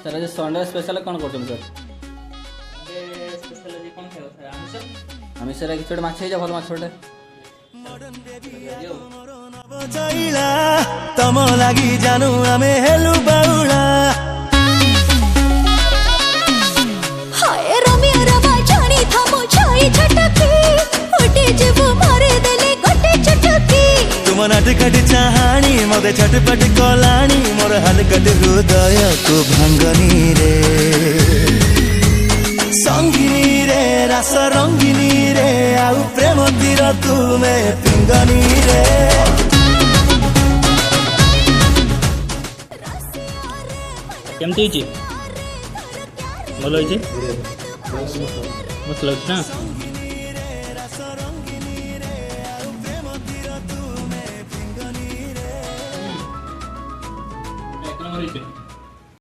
sir आज Sunday special कौन कर सर स्पेशल आज कौन खाइबो सर आमिष आमिष रे किछोटे माछ हे जा भल माछ छोटे तम लागि जानु आमे हेलु बाउला हाय रमिया रमा जानी थामो छाई छटकी उठे जीवो मारे देले गोटे चटकी तुम नाटकट चाहानी मते छटपट कलानी मोर हलकट हृदय को भांगनी रे संगिनी रे रस रंगिनी रे आउ प्रेम तीर तुमे पिंगनी रे केमती होची भल होची मस्त लगुच ना